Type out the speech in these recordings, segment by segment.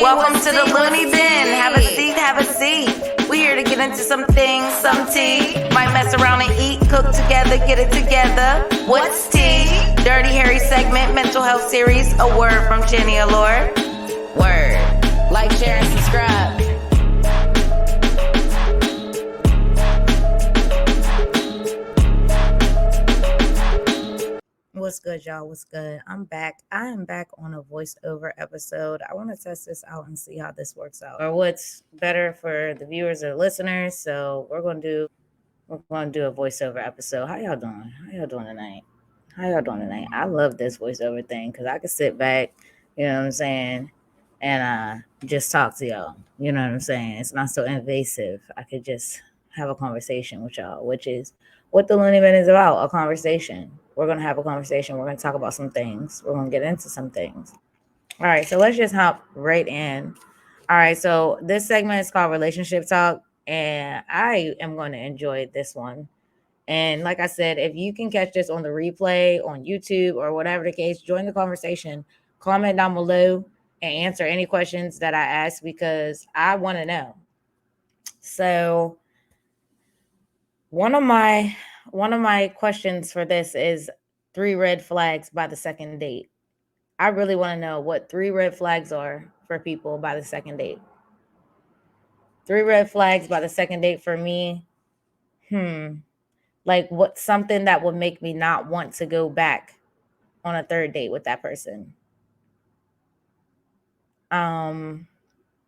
Welcome to the Looney Den. Have a seat, have a seat. We're here to get into some things, some tea. Might mess around and eat, cook together, get it together. What's tea? Dirty Harry segment, mental health series. A word from Shanny, Allure. Word. Like, share, and subscribe. What's good, y'all? What's good? I'm back. I am back on a voiceover episode. I want to test this out and see how this works out, or what's better for the viewers or listeners. So we're gonna do a voiceover episode. How y'all doing? How y'all doing tonight? I love this voiceover thing because I can sit back, you know what I'm saying, and just talk to y'all. You know what I'm saying? It's not so invasive. I could just have a conversation with y'all, which is what the Looney Bin is about, a conversation. We're going to have a conversation. We're going to talk about some things. We're going to get into some things. All right, so let's just hop right in. All right, so this segment is called Relationship Talk, and I am going to enjoy this one. And like I said, if you can catch this on the replay on YouTube or whatever the case, join the conversation. Comment down below and answer any questions that I ask because I want to know. So one of my questions for this is 3 red flags by the second date. I really want to know what 3 red flags are for people by the second date. 3 red flags by the second date for me. Like what's something that would make me not want to go back on a third date with that person?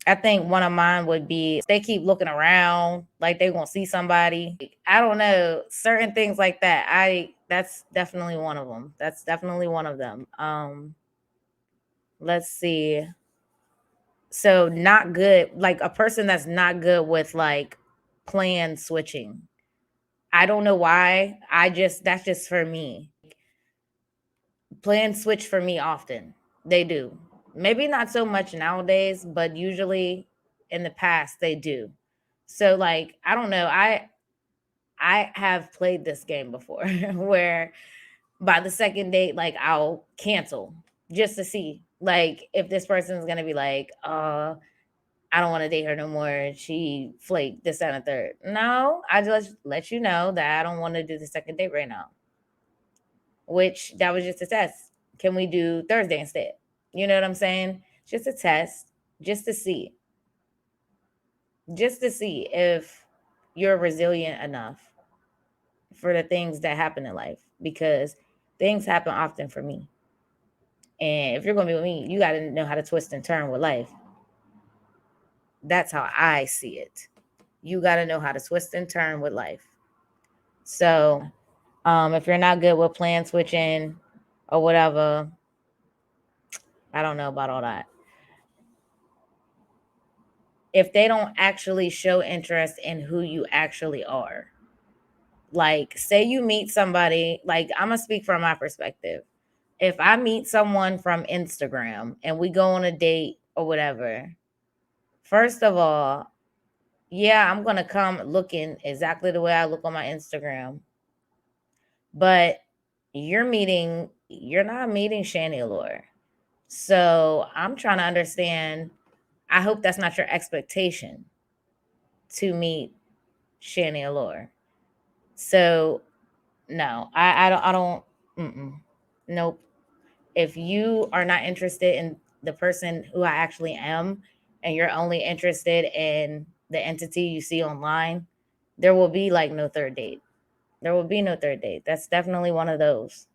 I think one of mine would be they keep looking around like they won't see somebody. I don't know, certain things like that. That's definitely one of them. Let's see. So not good, like a person that's not good with like plan switching. I don't know why. That's just for me. Plan switch for me often. They do. Maybe not so much nowadays, but usually in the past they do. So like, I don't know. I have played this game before where by the second date, like I'll cancel just to see like if this person's gonna be like, I don't want to date her no more. She flaked this and a third. No, I just let you know that I don't want to do the second date right now. Which that was just a test. Can we do Thursday instead? You know what I'm saying? Just a test, just to see if you're resilient enough for the things that happen in life, because things happen often for me. And if you're going to be with me, you got to know how to twist and turn with life. That's how I see it. You got to know how to twist and turn with life. So if you're not good with plan switching or whatever, I don't know about all that. If they don't actually show interest in who you actually are, like say you meet somebody, like I'm gonna speak from my perspective. If I meet someone from Instagram and we go on a date or whatever, first of all, yeah, I'm gonna come looking exactly the way I look on my Instagram. But you're not meeting Shanny Allure. So I'm trying to understand. I hope that's not your expectation to meet Shanny Allure. So no, I don't. Nope. If you are not interested in the person who I actually am, and you're only interested in the entity you see online, there will be like no third date. There will be no third date. That's definitely one of those.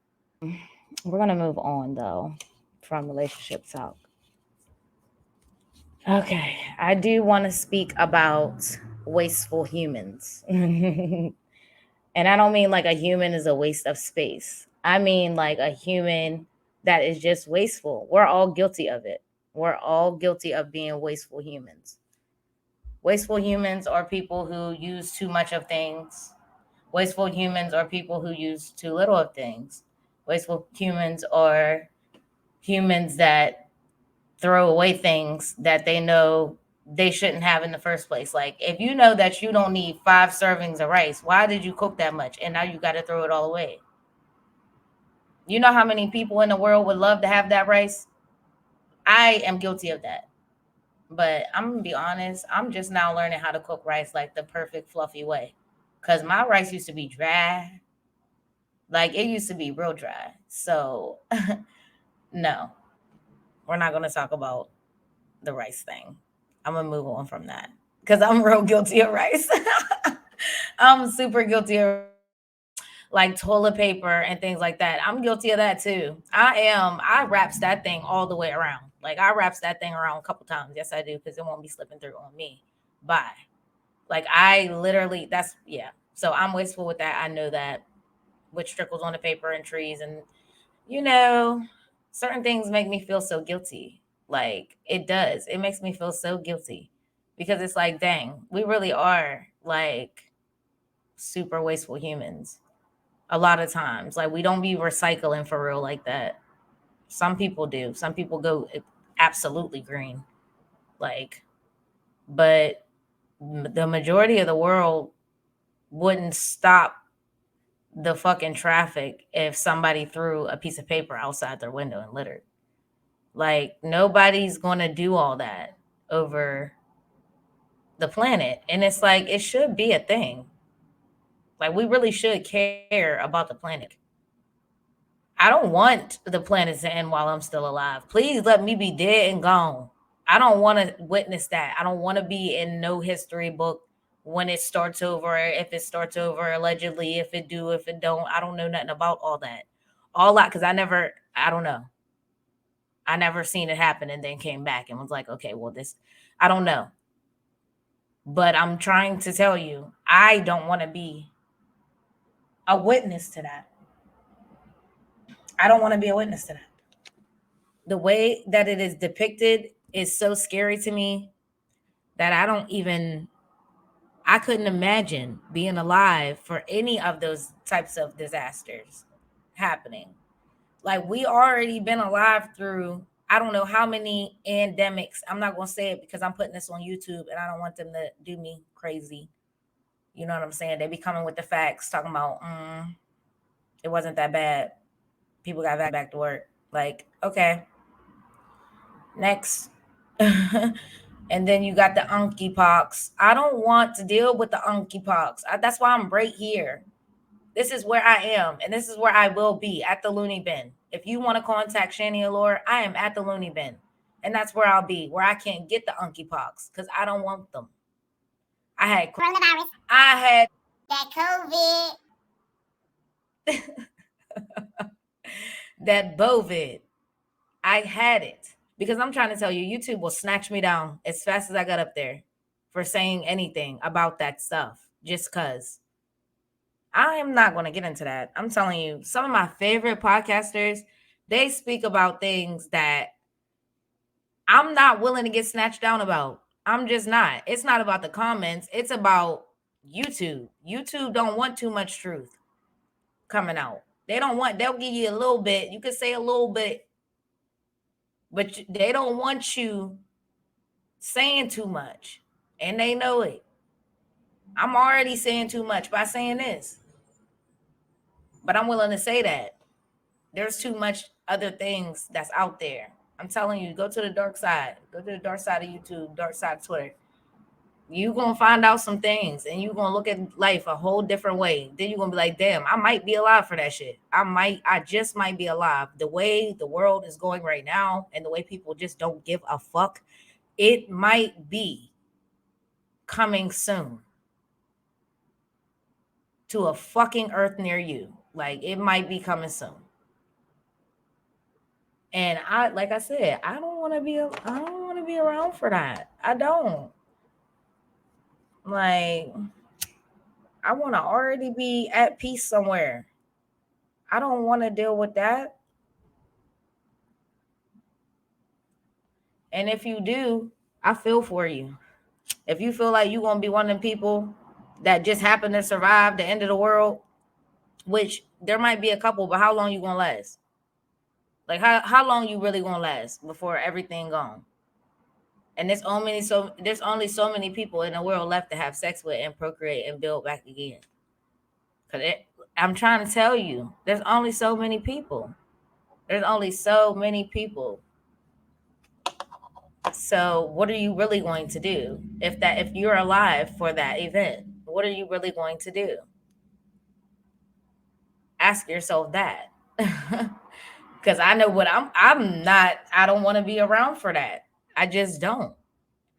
We're gonna move on though from relationship talk. Okay, I do want to speak about wasteful humans. And I don't mean like a human is a waste of space. I mean like a human that is just wasteful. We're all guilty of it. We're all guilty of being wasteful humans. Wasteful humans are people who use too much of things. Wasteful humans are people who use too little of things. Wasteful humans are humans that throw away things that they know they shouldn't have in the first place. Like if you know that you don't need 5 servings of rice, why did you cook that much? And now you got to throw it all away. You know how many people in the world would love to have that rice? I am guilty of that. But I'm gonna be honest, I'm just now learning how to cook rice like the perfect fluffy way. Cause my rice used to be dry. Like it used to be real dry. So no, we're not gonna talk about the rice thing. I'm gonna move on from that. Cause I'm real guilty of rice. I'm super guilty of like toilet paper and things like that. I'm guilty of that too. I am. I wraps that thing all the way around. Like I wraps that thing around a couple times. Yes, I do, because it won't be slipping through on me. Bye. Like I literally, that's yeah. So I'm wasteful with that. I know that, which trickles on the paper and trees, and you know, certain things make me feel so guilty. Like it does. It makes me feel so guilty because it's like, dang, we really are like super wasteful humans a lot of times. Like we don't be recycling for real like that. Some people do. Some people go absolutely green. Like, but the majority of the world wouldn't stop the fucking traffic if somebody threw a piece of paper outside their window and littered. Like nobody's going to do all that over the planet. And it's like it should be a thing. Like we really should care about the planet. I don't want the planet to end while I'm still alive. Please let me be dead and gone. I don't want to witness that. I don't want to be in no history book when it starts over, if it starts over, allegedly, if it do, if it don't. I don't know nothing about all that. All that, because I don't know. I never seen it happen and then came back and was like, okay, well, this, I don't know. But I'm trying to tell you, I don't want to be a witness to that. I don't want to be a witness to that. The way that it is depicted is so scary to me that I couldn't imagine being alive for any of those types of disasters happening. Like we already been alive through I don't know how many endemics. I'm not gonna say it because I'm putting this on YouTube and I don't want them to do me crazy. You know what I'm saying? They be coming with the facts, talking about it wasn't that bad. People got back to work. Like, okay, next. And then you got the unky pox. I don't want to deal with the unky pox. That's why I'm right here. This is where I am, and this is where I will be at the Looney bin. If you want to contact Shanny Allure, I am at the Looney bin, and that's where I'll be, where I can't get the unky pox because I don't want them. I had coronavirus. I had that COVID. That bovid. I had it. Because I'm trying to tell you, YouTube will snatch me down as fast as I got up there for saying anything about that stuff just because I am not going to get into that. I'm telling you, some of my favorite podcasters, they speak about things that I'm not willing to get snatched down about. I'm just not. It's not about the comments, it's about YouTube. YouTube don't want too much truth coming out. They'll give you a little bit. You could say a little bit, but they don't want you saying too much, and they know it. I'm already saying too much by saying this, but I'm willing to say that there's too much other things that's out there. I'm telling you, go to the dark side. Go to the dark side of YouTube, dark side of Twitter. You gonna find out some things, and you gonna look at life a whole different way. Then you're gonna be like, damn, I might be alive for that shit. I just might be alive. The way the world is going right now, and the way people just don't give a fuck, it might be coming soon to a fucking earth near you. Like it might be coming soon. And like I said, I don't want to be around for that. I don't. Like I want to already be at peace somewhere. I don't want to deal with that. And if you do, I feel for you. If you feel like you're going to be one of them people that just happen to survive the end of the world, which there might be a couple, but how long you going to last? Like how long you really going to last before everything gone? And there's only so many people in the world left to have sex with and procreate and build back again. I'm trying to tell you, there's only so many people. There's only so many people. So what are you really going to do if you're alive for that event? What are you really going to do? Ask yourself that. Cuz I know what I'm not I don't want to be around for that. I just don't.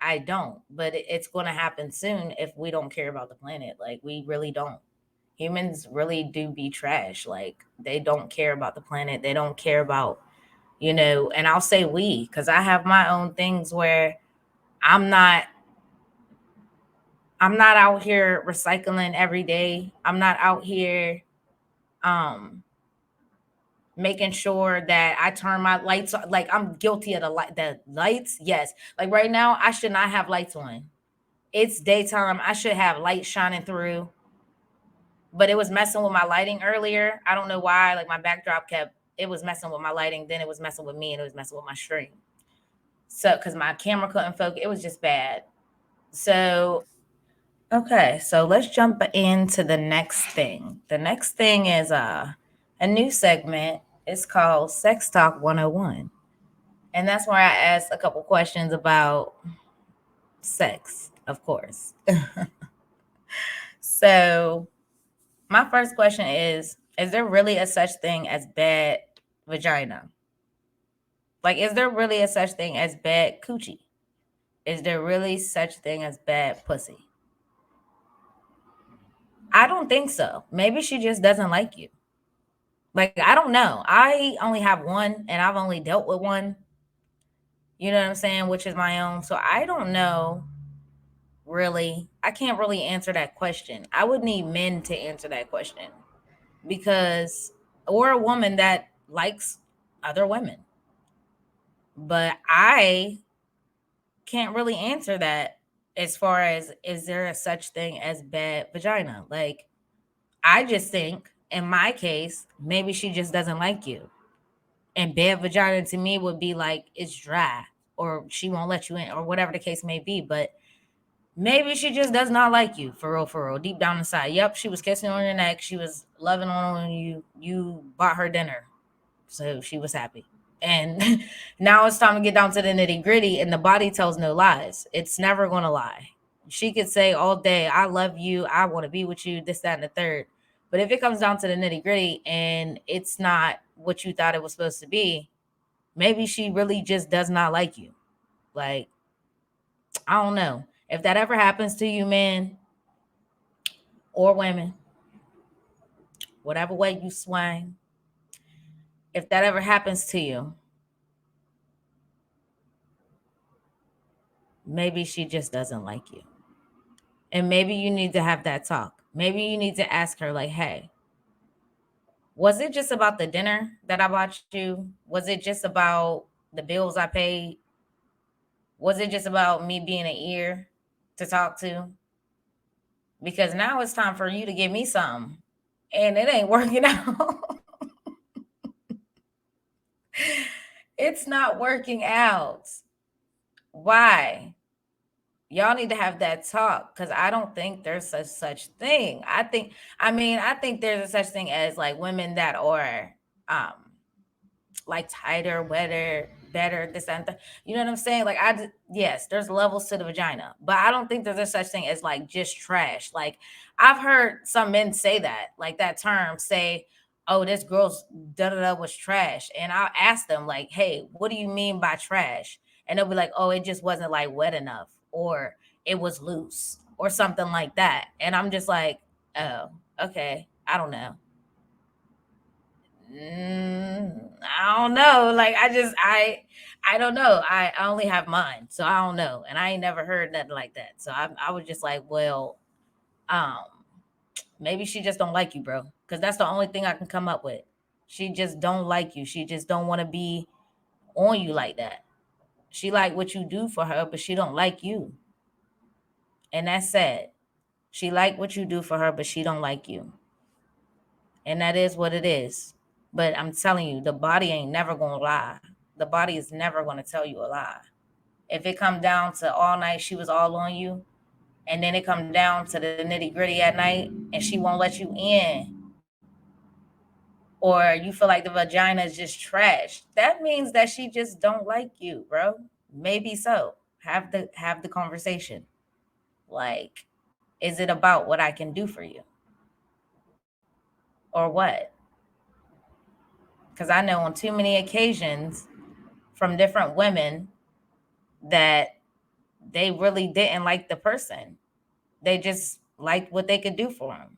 I don't. But it's going to happen soon if we don't care about the planet. Like we really don't. Humans really do be trash. Like they don't care about the planet. They don't care about, and I'll say we cuz I have my own things where I'm not I'm not out here recycling every day. I'm not out here um making sure that I turn my lights on. Like I'm guilty of the lights. Yes. Like right now I should not have lights on. It's daytime. I should have lights shining through, but it was messing with my lighting earlier. I don't know why. Like my backdrop kept it was messing with my lighting, then it was messing with me and it was messing with my stream. So cuz my camera couldn't focus, it was just bad. So okay, so let's jump into the next thing. The next thing is a new segment. It's called Sex Talk 101. And that's where I ask a couple questions about sex, of course. So, my first question is there really a such thing as bad vagina? Like is there really a such thing as bad coochie? Is there really such thing as bad pussy? I don't think so. Maybe she just doesn't like you. Like, I don't know. I only have one and I've only dealt with one, you know what I'm saying, which is my own. So I don't know really. I can't really answer that question. I would need men to answer that question because, or a woman that likes other women. But I can't really answer that as far as is there a such thing as bad vagina? Like, I just think in my case, maybe she just doesn't like you. And bad vagina to me would be like it's dry or she won't let you in or whatever the case may be. But maybe she just does not like you for real, deep down inside. Yep, she was kissing on your neck. She was loving on you. You bought her dinner. So she was happy. And now it's time to get down to the nitty gritty. And the body tells no lies. It's never going to lie. She could say all day, I love you. I want to be with you, this, that, and the third. But if it comes down to the nitty gritty and it's not what you thought it was supposed to be, maybe she really just does not like you. Like, I don't know. If that ever happens to you, men or women, whatever way you swing, if that ever happens to you, maybe she just doesn't like you. And maybe you need to have that talk. Maybe you need to ask her, like, hey, was it just about the dinner that I bought you? Was it just about the bills I paid? Was it just about me being an ear to talk to? Because now it's time for you to give me something. And it ain't working out. It's not working out. Why? Y'all need to have that talk because I don't think there's such thing. I think there's a such thing as like women that are um like tighter, wetter, better, this and that. You know what I'm saying? Like yes, there's levels to the vagina, but I don't think there's a such thing as like just trash. Like I've heard some men say that, like that term, say, "Oh, this girl's da da da was trash," and I'll ask them like, "Hey, what do you mean by trash?" And they'll be like, "Oh, it just wasn't like wet enough, or it was loose, or something like that." And I'm just like, "Oh, okay, I don't know." I don't know. Like I don't know. I only have mine, so I don't know, and I ain't never heard nothing like that. So I was just like, well, um, maybe she just don't like you, bro, because that's the only thing I can come up with. She just don't like you. She just don't want to be on you like that. She like what you do for her, but she don't like you, and that's sad. She like what you do for her, but she don't like you, and that is what it is. But I'm telling you, the body ain't never gonna lie. The body is never gonna tell you a lie. If it come down to all night, she was all on you, and then it come down to the nitty gritty at night, and she won't let you in, or you feel like the vagina is just trash, that means that she just don't like you, bro. maybe so. Have the conversation. Like, is it about what I can do for you? Or what? Because I know on too many occasions from different women that they really didn't like the person. They just liked what they could do for them.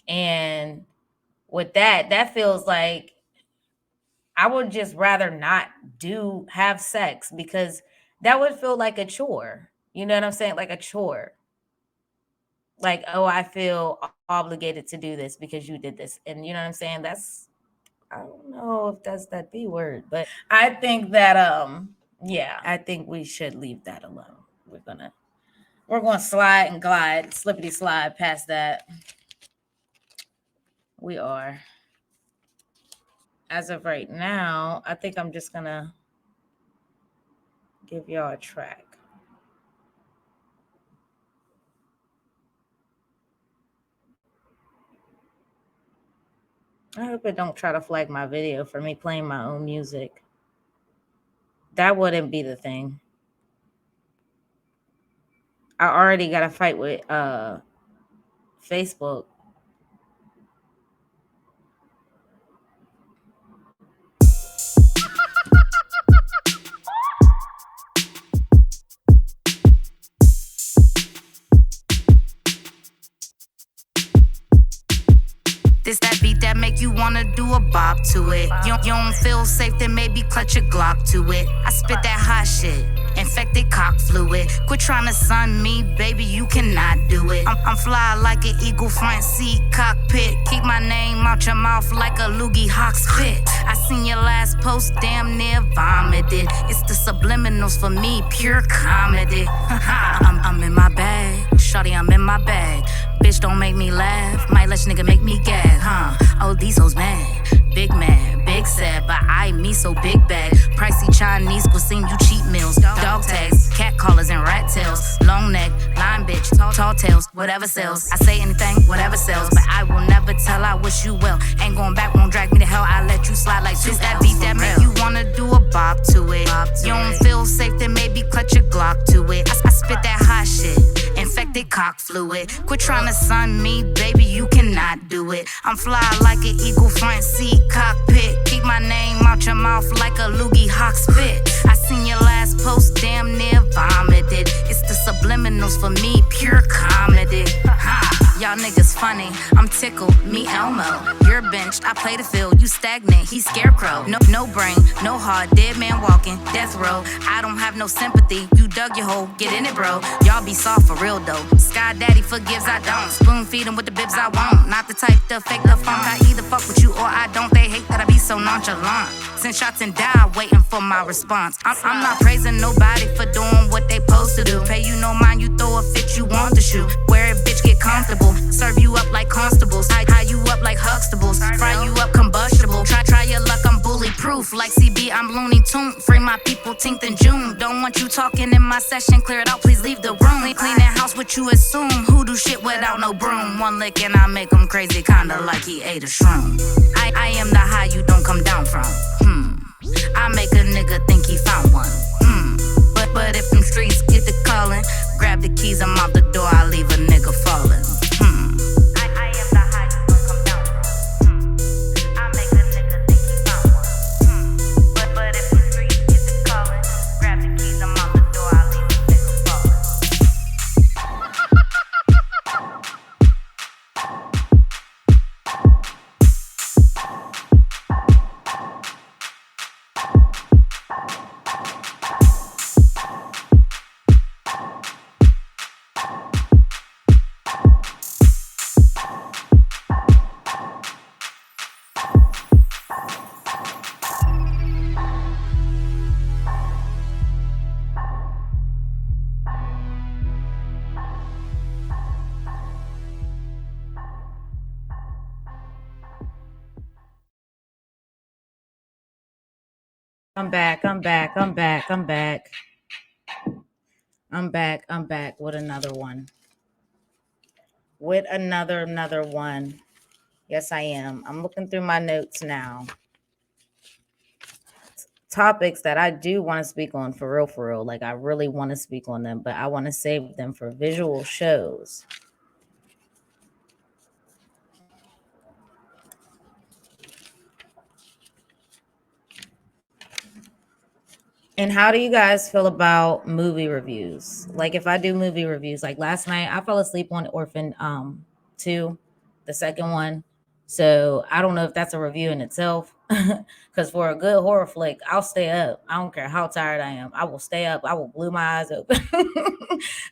And with that feels like I would just rather not have sex because that would feel like a chore. You know what I'm saying? Like a chore. Like, oh, I feel obligated to do this because you did this. And you know what I'm saying? I don't know if that's that B word, but I think that yeah, I think we should leave that alone. We're gonna slide and glide, slippity slide past that. We are. As of right now, I think I'm just gonna give y'all a track. I hope it don't try to flag my video for me playing my own music. That wouldn't be the thing. I already got a fight with Facebook. This that beat that make you wanna do a bop to it. You don't feel safe, then maybe clutch a Glock to it. I spit that hot shit, infected cock fluid. Quit trying to sun me, baby, you cannot do it. I'm fly like an eagle front seat cockpit. Keep my name out your mouth like a loogie hawk spit. I seen your last post, damn near vomited. It's the subliminals for me, pure comedy. I'm in my bag, shawty, I'm in my bag. Bitch, don't make me laugh. Might let nigga make me gag, huh? Oh, these hoes mad. Big mad, big sad, but I me so big bag. Pricey Chinese cuisine, you cheap meals. Dog tags, cat collars and rat tails. Long neck, line bitch, tall tails, whatever sells. I say anything, whatever sells, but I will never tell. I wish you well. Ain't going back, won't drag me to hell. I let you slide like this. That beat that make you wanna do a bop to it. You don't feel safe, then maybe clutch a Glock to it. I spit that hot shit. Infected cock fluid. Quit trying to sun me, baby, you cannot do it. I'm fly like an eagle front seat cockpit. Keep my name out your mouth like a loogie hawk spit. I seen your last post, damn near vomited. It's the subliminals for me, pure comedy. Y'all niggas funny, I'm Tickle, me Elmo. You're benched, I play the field, you stagnant, he scarecrow. No brain, no heart, dead man walking, death row. I don't have no sympathy, you dug your hole, get in it bro. Y'all be soft for real though, Sky Daddy forgives, I don't. Spoon feed him with the bibs I won't. Not the type to fake the funk, I either fuck with you or I don't. They hate that I be so nonchalant. Send shots and die, waiting for my response. I'm not praising nobody for doing what they supposed to do. Pay you no mind, you throw a fit, you want to shoot. Wear it, bitch, get comfortable. Serve you up like constables, tie you up like Huxtables, fry you up combustible. Try your luck, I'm bulletproof. Like CB, I'm Looney Tune. Free my people, 10th in June. Don't want you talking in my session, clear it out, please leave the room. Cleaning house, what you assume? Who do shit without no broom? One lick and I make him crazy, kinda like he ate a shroom. I am the high you don't come down from. I make a nigga think he found one. But if them streets get the calling, grab the keys, I'm out the door, I leave a nigga falling. I am the high you don't come down from. I make a nigga think he found one. But if them streets get the calling, grab the keys, I'm out the door, I leave a nigga falling. I'm back with another one. Another one. Yes, I am. I'm looking through my notes now. topics that I do want to speak on for real, for real. Like I really want to speak on them, but I want to save them for visual shows. And how do you guys feel about movie reviews? Like if I do movie reviews, like last night I fell asleep on Orphan 2, the second one. So I don't know if that's a review in itself. Cause for a good horror flick, I'll stay up. I don't care how tired I am. I will stay up. I will glue my eyes open.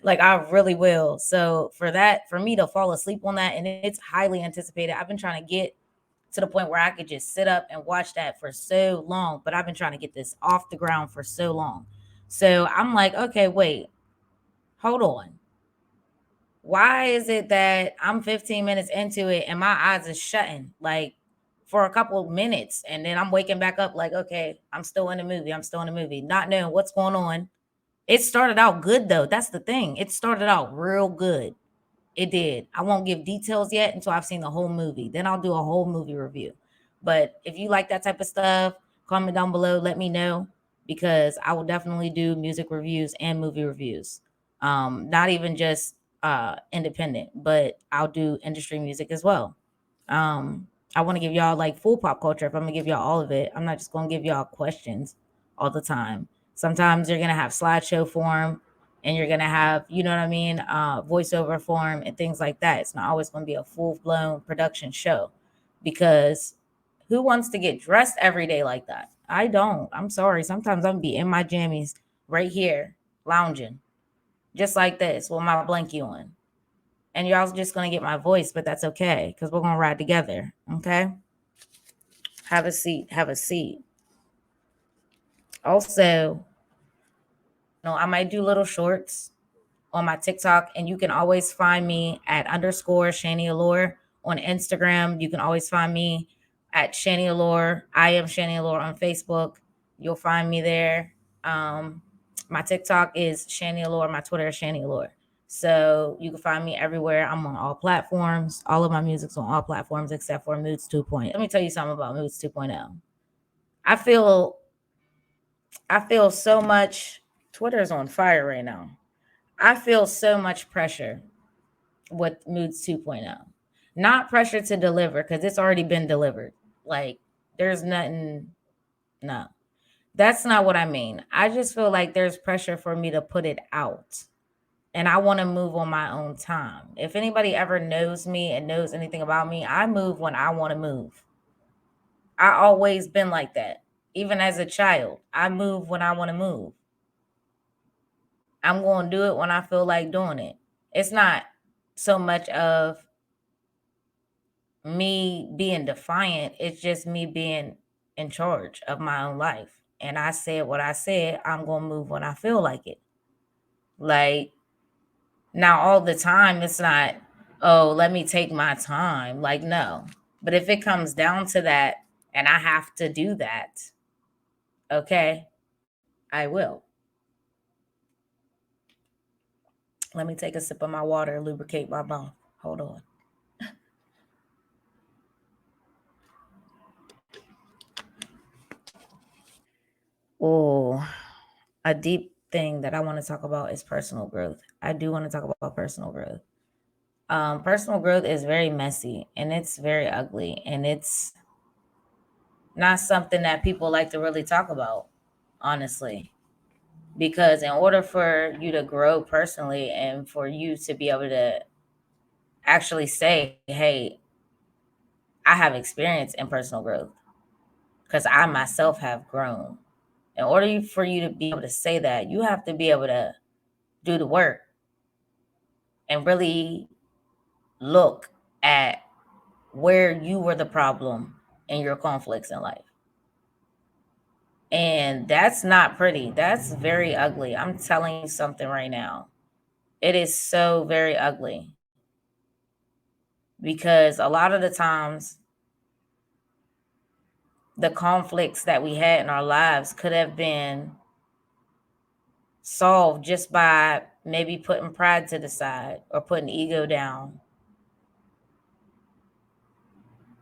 Like I really will. So for that, for me to fall asleep on that, and it's highly anticipated. I've been trying to get to the point where I could just sit up and watch that for so long. But I've been trying to get this off the ground for so long. So I'm like, okay, wait, hold on. Why is it that I'm 15 minutes into it and my eyes is shutting like for a couple of minutes, and then I'm waking back up like, okay, I'm still in the movie. I'm still in the movie, not knowing what's going on. It started out good though. That's the thing. It started out real good. It did. I won't give details yet until I've seen the whole movie. Then I'll do a whole movie review. But if you like that type of stuff, comment down below. Let me know because I will definitely do music reviews and movie reviews. Not even just independent, but I'll do industry music as well. I want to give y'all like full pop culture. If I'm gonna give y'all all of it, I'm not just gonna give y'all questions all the time. Sometimes you're gonna have slideshow form and you're gonna have, you know what I mean, voiceover form and things like that. It's not always gonna be a full blown production show because who wants to get dressed every day like that? I don't. I'm sorry. Sometimes I'm gonna be in my jammies right here, lounging, just like this with my blankie on. And y'all just gonna get my voice, but that's okay because we're gonna ride together. Okay. Have a seat. Have a seat. Also, I might do little shorts on my TikTok, and you can always find me at underscore Shanny Allure on Instagram. You can always find me at Shanny Allure. I am Shanny Allure on Facebook. You'll find me there. My TikTok is Shanny Allure. My Twitter is Shanny Allure. So you can find me everywhere. I'm on all platforms. All of my music's on all platforms except for Moods 2.0. Let me tell you something about Moods 2.0. I feel I feel so much. Twitter is on fire right now. I feel so much pressure with Moods 2.0. Not pressure to deliver because it's already been delivered. Like there's nothing. No, that's not what I mean. I just feel like there's pressure for me to put it out. And I want to move on my own time. If anybody ever knows me and knows anything about me, I move when I want to move. I always been like that. Even as a child, I move when I want to move. I'm going to do it when I feel like doing it. It's not so much of me being defiant, it's just me being in charge of my own life. And I said what I said, I'm going to move when I feel like it. Like, now, all the time, it's not, oh, let me take my time. Like, no. But if it comes down to that and I have to do that, okay, I will. Let me take a sip of my water, lubricate my mouth. Hold on. Oh, a deep thing that I want to talk about is personal growth. I do want to talk about personal growth. Personal growth is very messy and it's very ugly, and it's not something that people like to really talk about, honestly. Because in order for you to grow personally and for you to be able to actually say, hey, I have experience in personal growth because I myself have grown. In order for you to be able to say that, you have to be able to do the work and really look at where you were the problem in your conflicts in life. And that's not pretty. That's very ugly. I'm telling you something right now. It is so very ugly because a lot of the times the conflicts that we had in our lives could have been solved just by maybe putting pride to the side or putting ego down.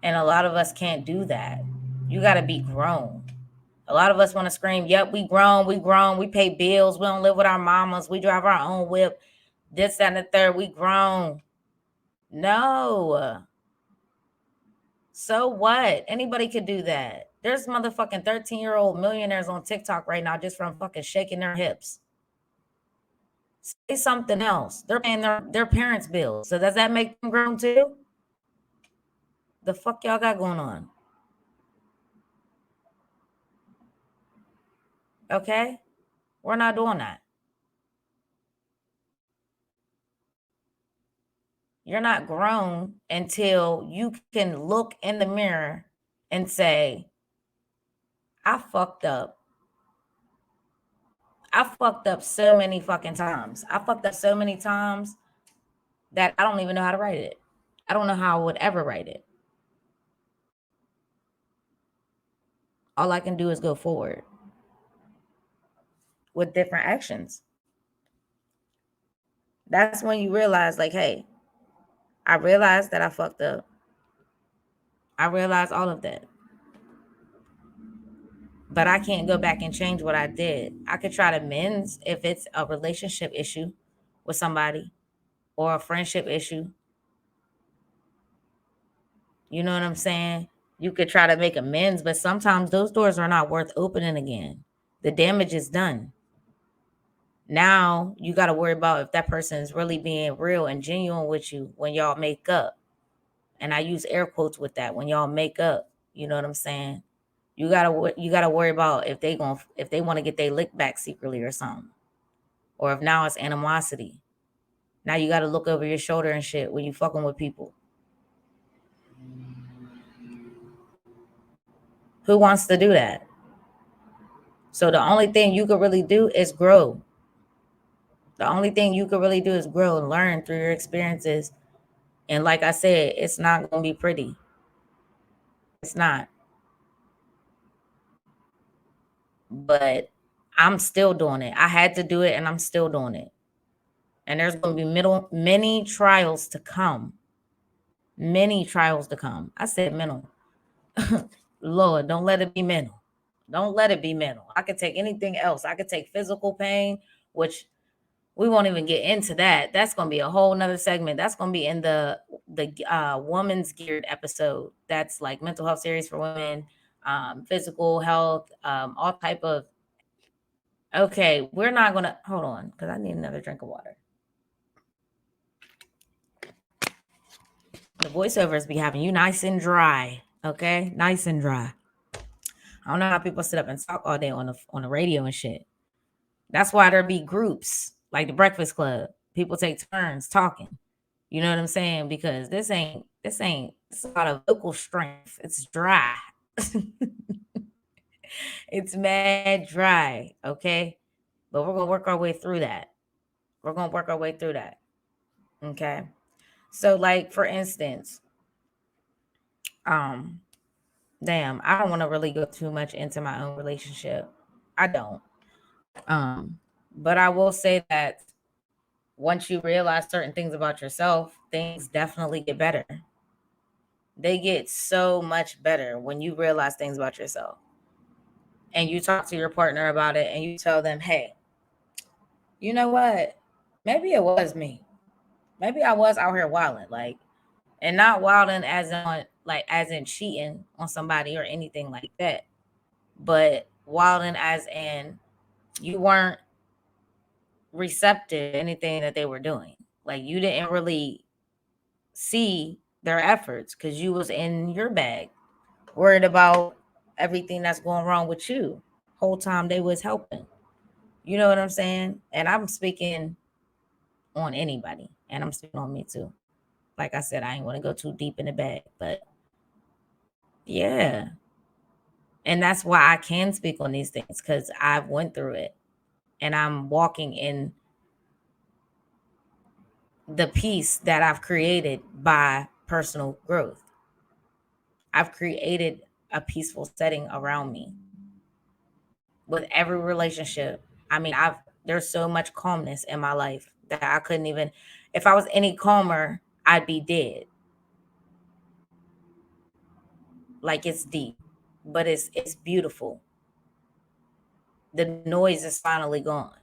And a lot of us can't do that. You got to be grown. A lot of us want to scream, yep, we grown, we pay bills, we don't live with our mamas, we drive our own whip, this, that, and the third, we grown. No. So what? Anybody could do that. There's motherfucking 13-year-old millionaires on TikTok right now just from fucking shaking their hips. Say something else. They're paying their parents' bills. So does that make them grown too? The fuck y'all got going on? Okay? We're not doing that. You're not grown until you can look in the mirror and say, I fucked up. I fucked up so many fucking times. I fucked up so many times that I don't even know how to write it. I don't know how I would ever write it. All I can do is go forward with different actions. That's when you realize, like, hey, I realized that I fucked up. I realized all of that. But I can't go back and change what I did. I could try to mend if it's a relationship issue with somebody or a friendship issue. You know what I'm saying? You could try to make amends, but sometimes those doors are not worth opening again. The damage is done. Now you got to worry about if that person is really being real and genuine with you when y'all make up. And I use air quotes with that, when y'all make up. You know what I'm saying? You gotta worry about if they want to get their lick back secretly or something, or if now it's animosity. Now you gotta look over your shoulder and shit when you fucking with people. Who wants to do that? So the only thing you could really do is grow. The only thing you could really do is grow and learn through your experiences. And like I said, it's not gonna be pretty. It's not. But I'm still doing it. I had to do it and I'm still doing it. And there's going to be many trials to come. Many trials to come. I said mental. Lord, don't let it be mental. Don't let it be mental. I could take anything else. I could take physical pain, which we won't even get into that. That's going to be a whole nother segment. That's going to be in the woman's geared episode. That's like mental health series for women, physical health, all type of. Okay, we're not going to hold on because I need another drink of water. The voiceovers be having you nice and dry. Okay, nice and dry. I don't know how people sit up and talk all day on the radio and shit. That's why there be groups like the Breakfast Club. People take turns talking. You know what I'm saying? Because this ain't it's a lot of vocal strength. It's dry. It's mad dry. Okay, but we're gonna work our way through that. We're gonna work our way through that. Okay. So, like for instance, damn, I don't want to really go too much into my own relationship. I don't. But I will say that once you realize certain things about yourself, things definitely get better. They get so much better when you realize things about yourself. And you talk to your partner about it and you tell them, hey, you know what? Maybe it was me. Maybe I was out here wilding, like, and not wilding as in cheating on somebody or anything like that. But wilding as in you weren't receptive to anything that they were doing. Like you didn't really see their efforts because you was in your bag, worried about everything that's going wrong with you. Whole time they was helping. You know what I'm saying? And I'm speaking on anybody, and I'm speaking on me too. Like I said, I ain't want to go too deep in the bag, but yeah. And that's why I can speak on these things because I've went through it and I'm walking in the peace that I've created by personal growth. I've created a peaceful setting around me with every relationship. I mean, there's so much calmness in my life that I couldn't even, if I was any calmer, I'd be dead. Like it's deep, but it's beautiful. the noise is finally gone,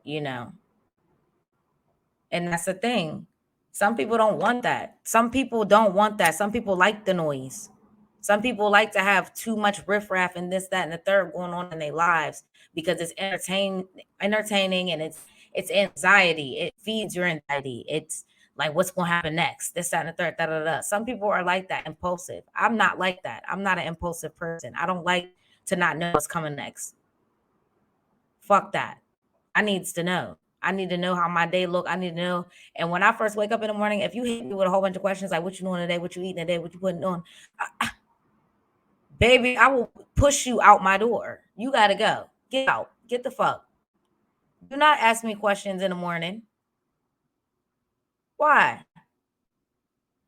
you know? And that's the thing. Some people don't want that. Some people don't want that. Some people like the noise. Some people like to have too much riffraff and this, that, and the third going on in their lives because it's entertaining, and it's anxiety. It feeds your anxiety. It's like, what's going to happen next? This, that, and the third, da, da, da. Some people are like that, impulsive. I'm not like that. I'm not an impulsive person. I don't like to not know what's coming next. Fuck that. I needs to know. I need to know how my day look. I need to know. And when I first wake up in the morning, if you hit me with a whole bunch of questions like, what you doing today? What you eating today? What you putting on? Baby, I will push you out my door. You got to go. Get out. Get the fuck. Do not ask me questions in the morning. Why?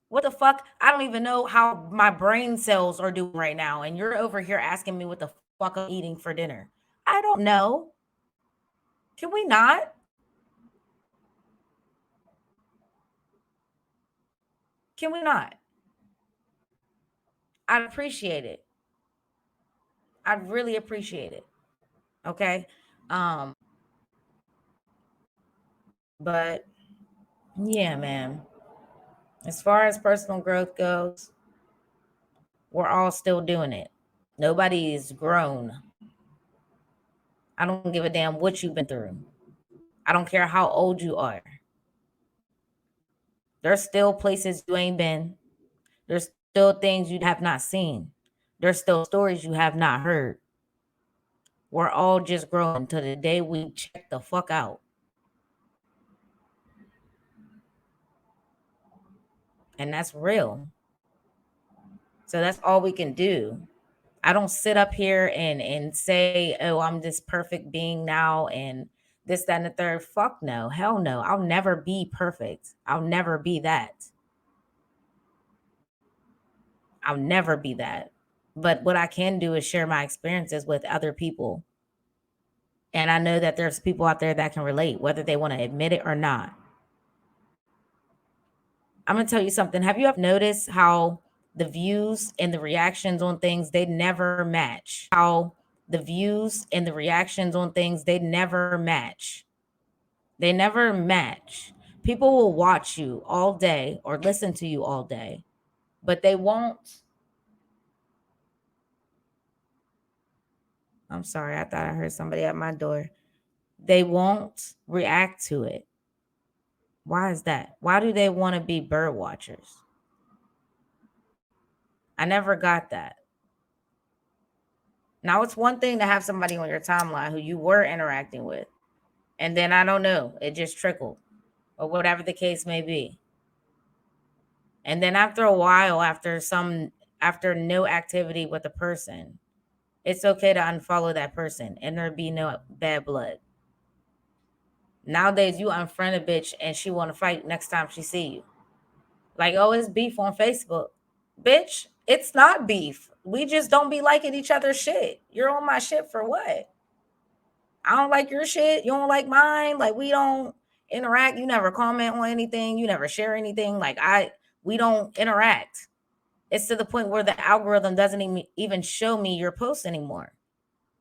What the fuck? I don't even know how my brain cells are doing right now. And you're over here asking me what the fuck I'm eating for dinner. I don't know. Can we not? Can we not? I'd appreciate it. I'd really appreciate it. Okay. But yeah, man. As far as personal growth goes, we're all still doing it. Nobody's grown. I don't give a damn what you've been through. I don't care how old you are. There's still places you ain't been. There's still things you have not seen. There's still stories you have not heard. We're all just growing till the day we check the fuck out. And that's real. So that's all we can do. I don't sit up here and say, oh, I'm this perfect being now and this, that, and the third. Fuck no. Hell no. I'll never be perfect. I'll never be that. I'll never be that. But what I can do is share my experiences with other people. And I know that there's people out there that can relate, whether they want to admit it or not. I'm going to tell you something. Have you ever noticed how the views and the reactions on things, they never match? How the views and the reactions on things, they never match. They never match. People will watch you all day or listen to you all day, but they won't. I'm sorry. I thought I heard somebody at my door. They won't react to it. Why is that? Why do they want to be bird watchers? I never got that. Now, it's one thing to have somebody on your timeline who you were interacting with, and then I don't know, it just trickled or whatever the case may be. And then after a while, after no activity with a person, it's okay to unfollow that person and there be no bad blood. Nowadays, you unfriend a bitch and she want to fight next time she see you. Like, oh, it's beef on Facebook. Bitch, it's not beef. We just don't be liking each other's shit. You're on my shit for what? I don't like your shit. You don't like mine. Like, we don't interact. You never comment on anything. You never share anything. Like, we don't interact. It's to the point where the algorithm doesn't even show me your posts anymore.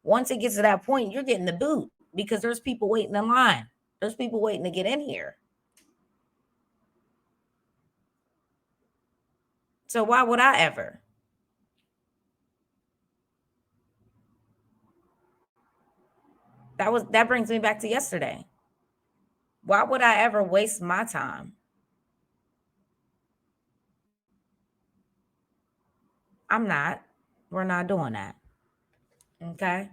Once it gets to that point, you're getting the boot because there's people waiting in line. There's people waiting to get in here. So why would I ever? That brings me back to yesterday. Why would I ever waste my time? I'm not. We're not doing that. Okay?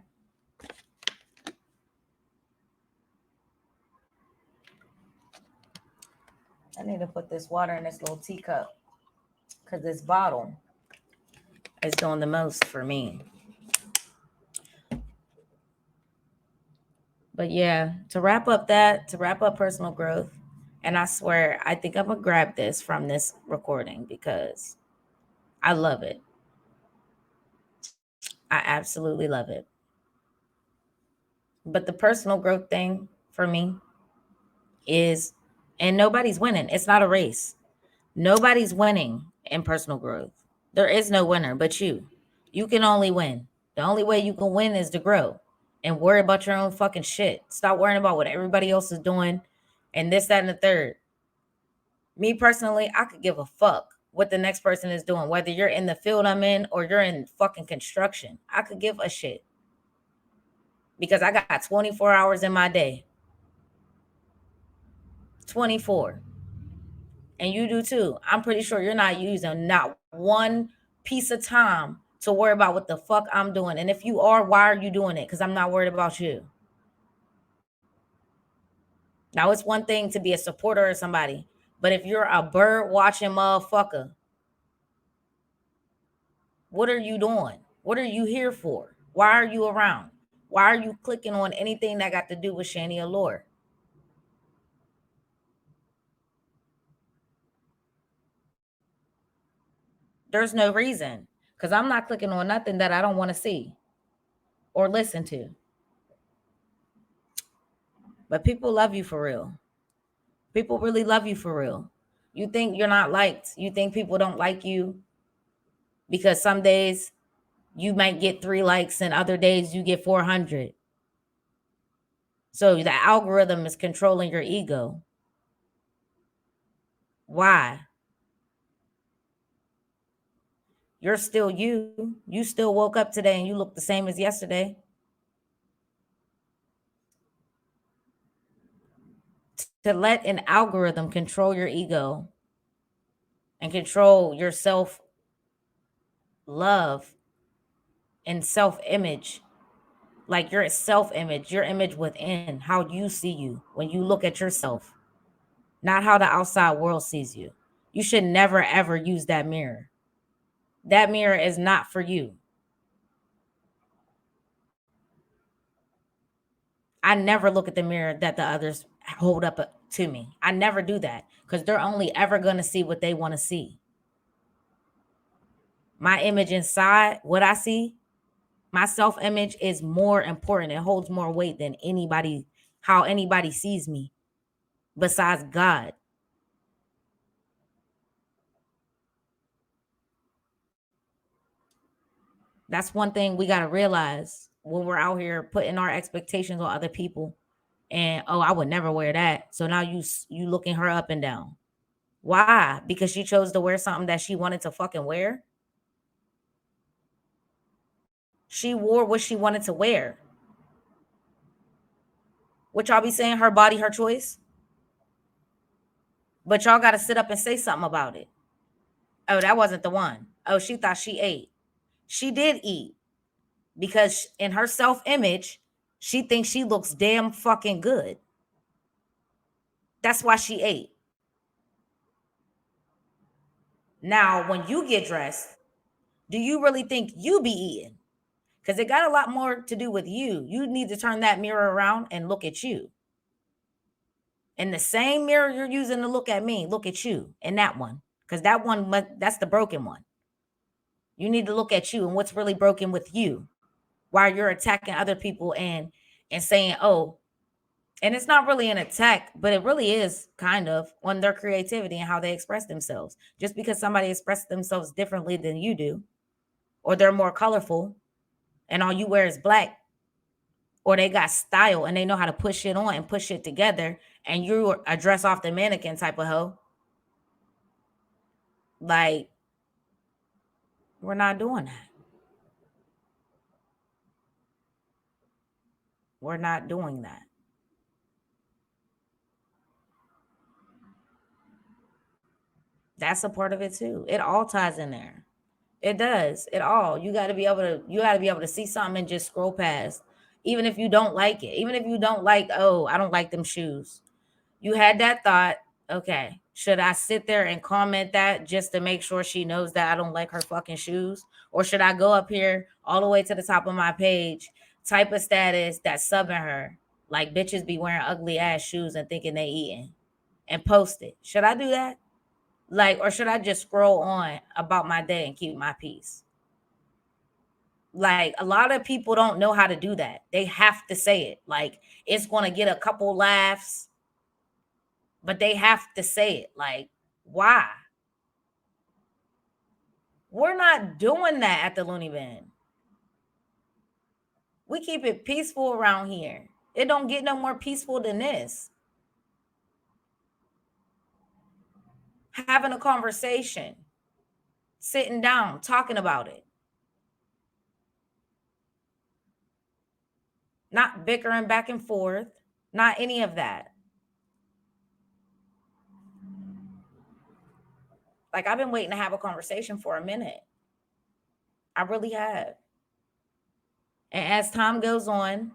I need to put this water in this little teacup because this bottle is doing the most for me. But yeah, to wrap up personal growth, and I swear, I think I'm going to grab this from this recording because I love it. I absolutely love it. But the personal growth thing for me is, and nobody's winning. It's not a race. Nobody's winning in personal growth. There is no winner but you. You can only win. The only way you can win is to grow. and worry about your own fucking shit. Stop worrying about what everybody else is doing and this, that, and the third. Me personally, I could give a fuck what the next person is doing, whether you're in the field I'm in or you're in fucking construction. I could give a shit because I got 24 hours in my day. 24. And you do too. I'm pretty sure you're not using not one piece of time to worry about what the fuck I'm doing. And if you are, why are you doing it? Because I'm not worried about you. Now, it's one thing to be a supporter of somebody, but if you're a bird watching motherfucker, what are you doing? What are you here for? Why are you around? Why are you clicking on anything that got to do with Shanny Allure? There's no reason, because I'm not clicking on nothing that I don't want to see or listen to. But people love you for real. People really love you for real. You think you're not liked. You think people don't like you because some days you might get 3 likes and other days you get 400. So the algorithm is controlling your ego. Why? You're still you. You still woke up today and you look the same as yesterday. To let an algorithm control your ego and control your self love and self image, like your self image, your image within, how you see you when you look at yourself, not how the outside world sees you. You should never ever use that mirror. That mirror is not for you. I never look at the mirror that the others hold up to me. I never do that because they're only ever going to see what they want to see. My image inside, what I see, my self-image is more important. It holds more weight than how anybody sees me besides God. That's one thing we got to realize when we're out here putting our expectations on other people. And oh, I would never wear that. So now you looking her up and down. Why? Because she chose to wear something that she wanted to fucking wear. She wore what she wanted to wear. What y'all be saying? Her body, her choice. But y'all got to sit up and say something about it. Oh, that wasn't the one. Oh, she thought she ate. She did eat because in her self-image, she thinks she looks damn fucking good. That's why she ate. Now, when you get dressed, do you really think you be eating? Because it got a lot more to do with you. You need to turn that mirror around and look at you. In the same mirror you're using to look at me, look at you in that one. Because that one, that's the broken one. You need to look at you and what's really broken with you while you're attacking other people and saying, oh, and it's not really an attack, but it really is kind of on their creativity and how they express themselves. Just because somebody expresses themselves differently than you do, or they're more colorful and all you wear is black, or they got style and they know how to push it on and push it together, and you're a dress off the mannequin type of hoe. Like, we're not doing that. We're not doing that. That's a part of it too. It all ties in there. It does. It all. You got to be able to see something and just scroll past. Even if you don't like it. Even if you don't like, oh, I don't like them shoes. You had that thought, okay, should I sit there and comment that just to make sure she knows that I don't like her fucking shoes? Or should I go up here all the way to the top of my page, type a status that's subbing her, like bitches be wearing ugly ass shoes and thinking they eating, and post it? Should I do that? Like, or should I just scroll on about my day and keep my peace? Like, a lot of people don't know how to do that. They have to say it. Like, it's going to get a couple laughs, but they have to say it. Like, why? We're not doing that at the Looney Bin. We keep it peaceful around here. It don't get no more peaceful than this. Having a conversation, sitting down, talking about it. Not bickering back and forth, not any of that. Like, I've been waiting to have a conversation for a minute. I really have. And as time goes on,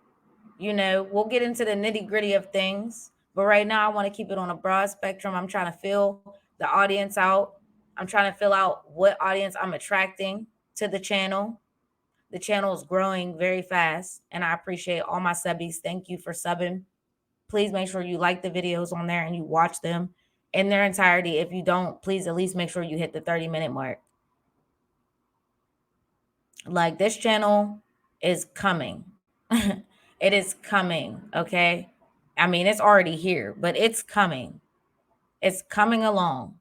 we'll get into the nitty gritty of things. But right now, I want to keep it on a broad spectrum. I'm trying to fill the audience out. I'm trying to fill out what audience I'm attracting to the channel. The channel is growing very fast, and I appreciate all my subbies. Thank you for subbing. Please make sure you like the videos on there and you watch them in their entirety. If you don't, please at least make sure you hit the 30-minute mark. Like, this channel is coming. It is coming, okay? I mean, it's already here, but it's coming. It's coming along.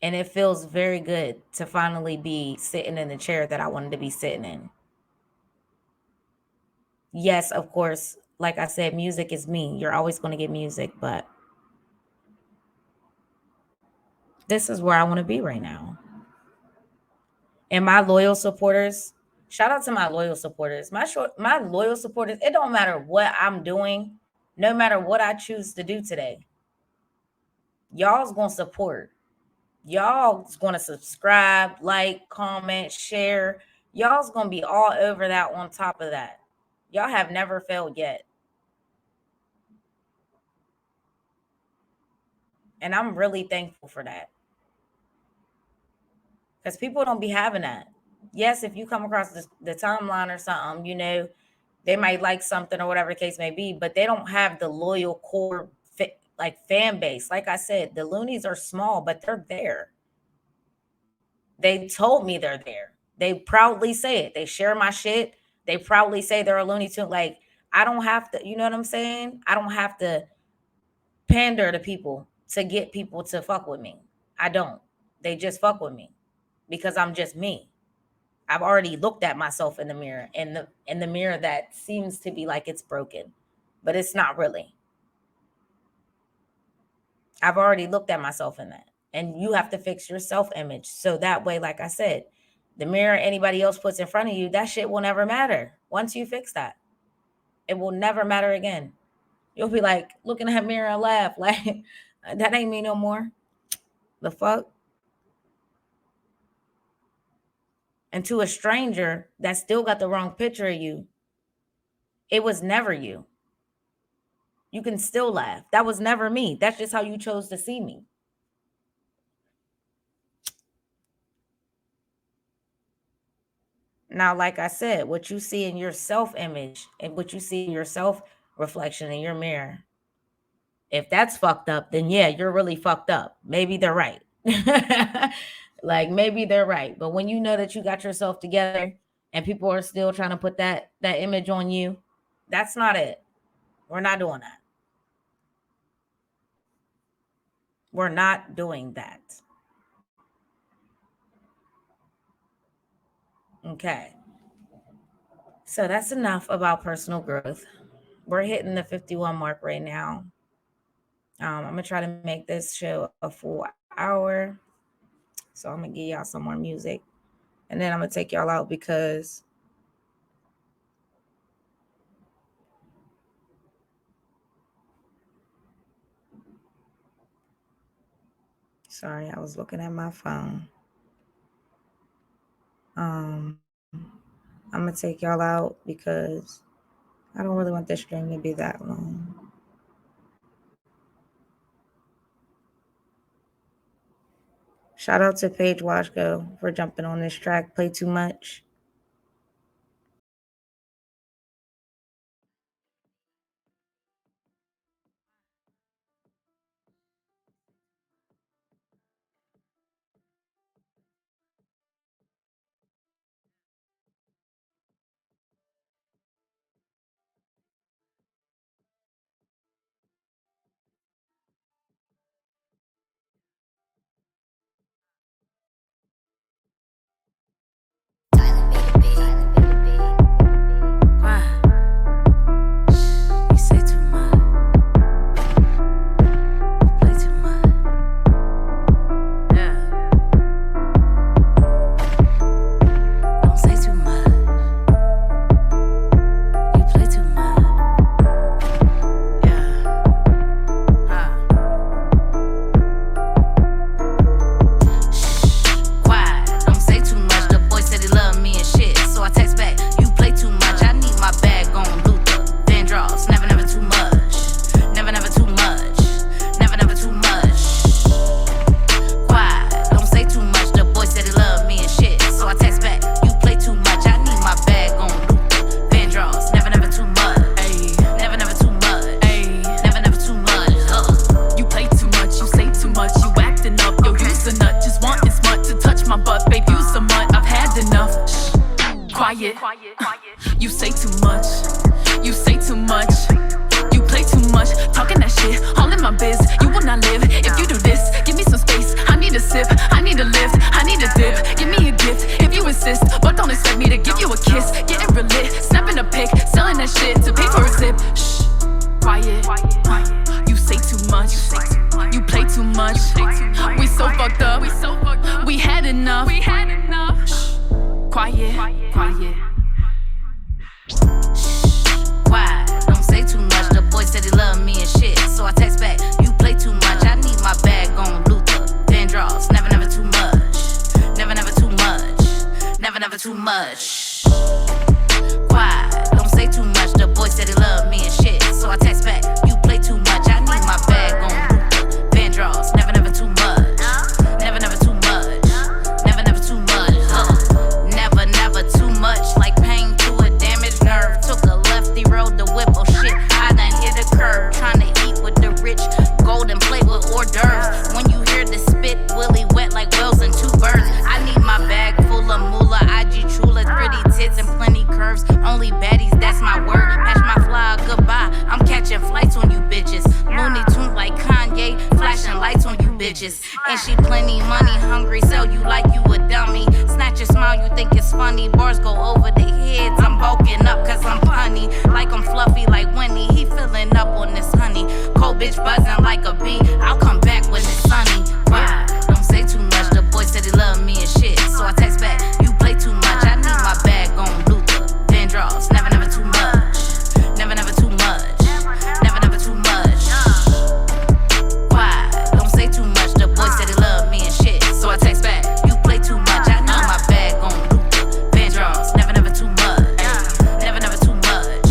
And it feels very good to finally be sitting in the chair that I wanted to be sitting in. Yes, of course, like I said, music is me. You're always going to get music, but this is where I want to be right now. And my loyal supporters, shout out to my loyal supporters. My loyal supporters, it don't matter what I'm doing, no matter what I choose to do today. Y'all's going to support. Y'all's going to subscribe, like, comment, share. Y'all's going to be all over that on top of that. Y'all have never failed yet. And I'm really thankful for that. Because people don't be having that. Yes, if you come across the timeline or something, they might like something or whatever the case may be, but they don't have the loyal core fan base. Like I said, the Loonies are small, but they're there. They told me they're there. They proudly say it. They share my shit. They proudly say they're a Looney Tune. Like, I don't have to, you know what I'm saying? I don't have to pander to people to get people to fuck with me. I don't. They just fuck with me because I'm just me. I've already looked at myself in the mirror, in the mirror that seems to be like it's broken, but it's not really. I've already looked at myself in that. And you have to fix your self-image. So that way, like I said, the mirror anybody else puts in front of you, that shit will never matter. Once you fix that, it will never matter again. You'll be like looking at that mirror and laugh like, that ain't me no more. The fuck? And to a stranger that still got the wrong picture of you, it was never you. You can still laugh. That was never me. That's just how you chose to see me. Now, like I said, what you see in your self-image and what you see in your self-reflection in your mirror, if that's fucked up, then yeah, you're really fucked up. Maybe they're right. Like, maybe they're right. But when you know that you got yourself together and people are still trying to put that image on you, that's not it. We're not doing that. We're not doing that. Okay. So that's enough about personal growth. We're hitting the 51 mark right now. I'm going to try to make this show a full hour. So I'm going to give y'all some more music. And then I'm going to take y'all out because sorry, I was looking at my phone. I'm going to take y'all out because I don't really want this stream to be that long. Shout out to Paige Wash.ko for jumping on this track. Play Too Much. quiet. You say too much. You play too much. We so fucked up. We had enough. Shh. Quiet. Quiet, don't say too much. The boy said he loved me and shit, so I text back, you play too much. I need my bag on Luther, Vandross. Never too much. Never too much. Never too much. Quiet, don't say too much. The boy said he loved me and shit, so I text back, you play too much. I need my bag on Luther, Vandross. Never too much. Never too much. Never too much. Never too much. Like pain to a damaged nerve. Took a lefty road to whip. Oh shit, I done hit a curve. Trying to eat with the rich, golden plate with hors d'oeuvres. When you hear the spit, willy wet like whales and two birds. I need my bag full of moolah, IG chula, pretty tits and plenty curves. Only baddies, that's my word. Patch my fly, goodbye. I'm catching flights on you bitches. Looney Tunes like Kanye, flashing lights on you bitches. And she plenty money, hungry, sell you like you a dummy. Snatch your smile, you think it's funny. Bars go over their heads. I'm bulking up cause I'm punny. Like I'm fluffy like Winnie. He filling up on this honey. Cold bitch buzzing like a bee. I'll come back when it's sunny. Why? Don't say too much. The boy said he loved me and shit, so I text back, you play too much. I need my bag on Luther, Vandross. Never too much. Never too much. Never too much. Why? Don't say too much. The boy said he loved me and shit, so I text back, you play too much. I need my bag on Luther, Vandross. Never too much. Never too much.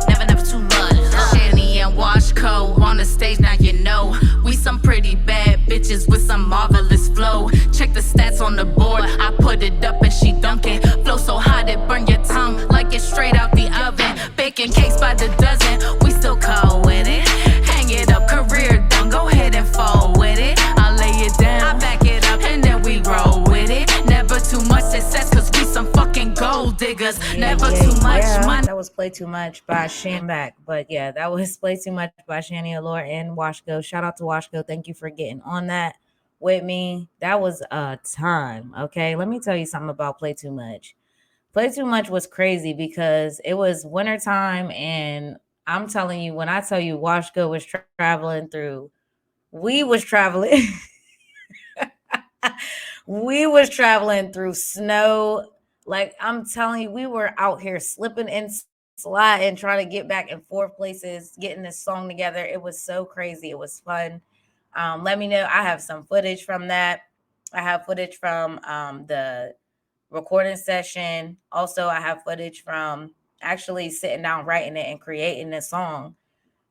Never too much. Shanny and Wash.ko on the stage, now you know we some pretty bad bitches with some marvelous flow. Check the stats on the board, I put it up and she dunking. Flow so hot it burn your tongue like it's straight out the oven. Baking cakes by the dozen, we still cold with it. Hang it up, career done, go ahead and fall with it. I lay it down, I back it up, and then we roll with it. Never too much success, cause we some fucking gold diggers. Never too much money. That was Play Too Much by Shanny back. But yeah, that was Play Too Much by Shanny, Allure, and Wash.ko. Shout out to Wash.ko. Thank you for getting on that with me. That was a time. Okay, let me tell you something about Play Too Much. Play Too Much was crazy because it was wintertime, and I'm telling you, when I tell you Wash.ko was traveling through, we was traveling through snow. Like I'm telling you, we were out here slipping and sliding, trying to get back and forth places, getting this song together. It was so crazy. It was fun. Let me know. I have some footage from that. I have footage from the recording session. Also, I have footage from actually sitting down, writing it, and creating this song.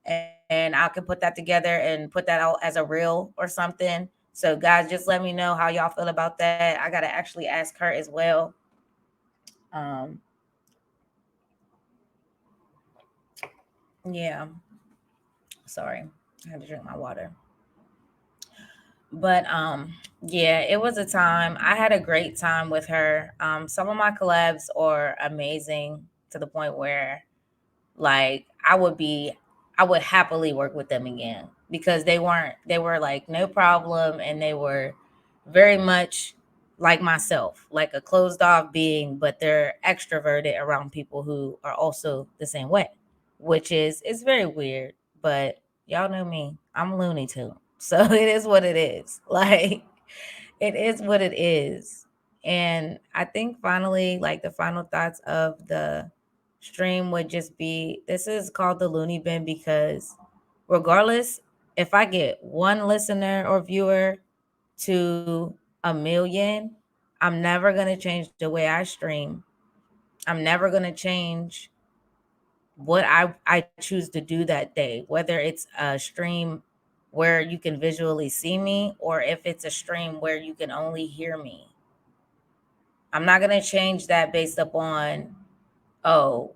And I can put that together and put that out as a reel or something. So, guys, just let me know how y'all feel about that. I got to actually ask her as well. Yeah. Sorry. I had to drink my water. But yeah, it was a time. I had a great time with her. Some of my collabs are amazing to the point where like I would happily work with them again because they were like no problem, and they were very much like myself, like a closed off being, but they're extroverted around people who are also the same way, which is it's very weird, but y'all know me. I'm Looney Tune. So it is what it is. Like it is what it is. And I think finally, like the final thoughts of the stream would just be this is called the Looney Bin because regardless if I get one listener or viewer to a million, I'm never going to change the way I stream. I'm never going to change what I choose to do that day, whether it's a stream where you can visually see me or if it's a stream where you can only hear me. I'm not going to change that based upon, oh,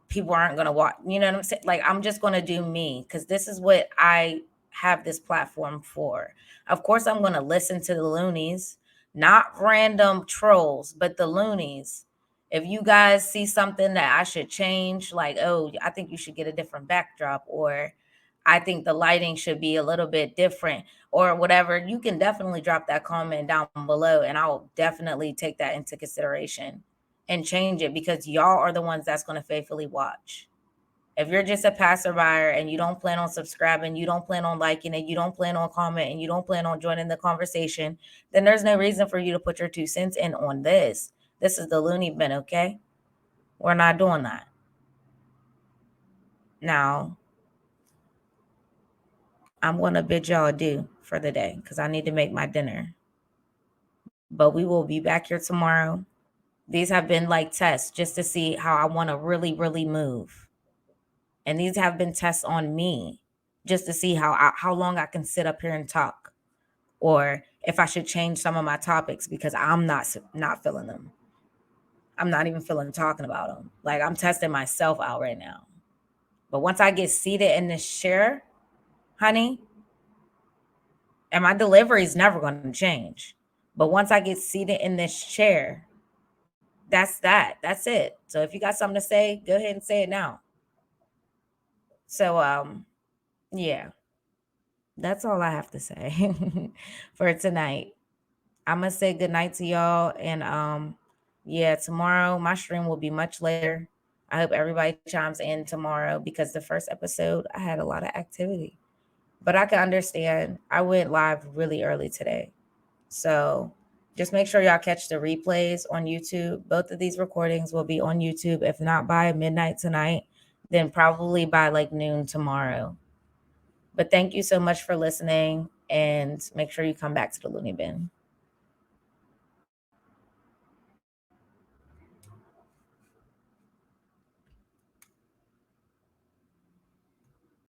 people aren't going to watch. You know what I'm saying? Like, I'm just going to do me because this is what I have this platform for. Of course, I'm going to listen to the loonies, not random trolls, but the loonies. If you guys see something that I should change, like, oh, I think you should get a different backdrop, or I think the lighting should be a little bit different, or whatever, you can definitely drop that comment down below, and I'll definitely take that into consideration and change it because y'all are the ones that's going to faithfully watch. If you're just a passerby and you don't plan on subscribing, you don't plan on liking it, you don't plan on commenting, you don't plan on joining the conversation, then there's no reason for you to put your 2 cents in on this. This is the Looney bin, okay? We're not doing that. Now, I'm going to bid y'all adieu for the day because I need to make my dinner. But we will be back here tomorrow. These have been like tests just to see how I want to really, really move. And these have been tests on me just to see how long I can sit up here and talk, or if I should change some of my topics because I'm not feeling them. I'm not even feeling talking about them. Like, I'm testing myself out right now. But once I get seated in this chair, honey, and my delivery is never going to change. But once I get seated in this chair, that's that. That's it. So if you got something to say, go ahead and say it now. So, yeah, that's all I have to say for tonight. I'm going to say good night to y'all. And, yeah, tomorrow my stream will be much later. I hope everybody chimes in tomorrow because the first episode, I had a lot of activity. But I can understand. I went live really early today. So just make sure y'all catch the replays on YouTube. Both of these recordings will be on YouTube. If not by midnight tonight, then probably by like noon tomorrow. But thank you so much for listening, and make sure you come back to the Looney Bin.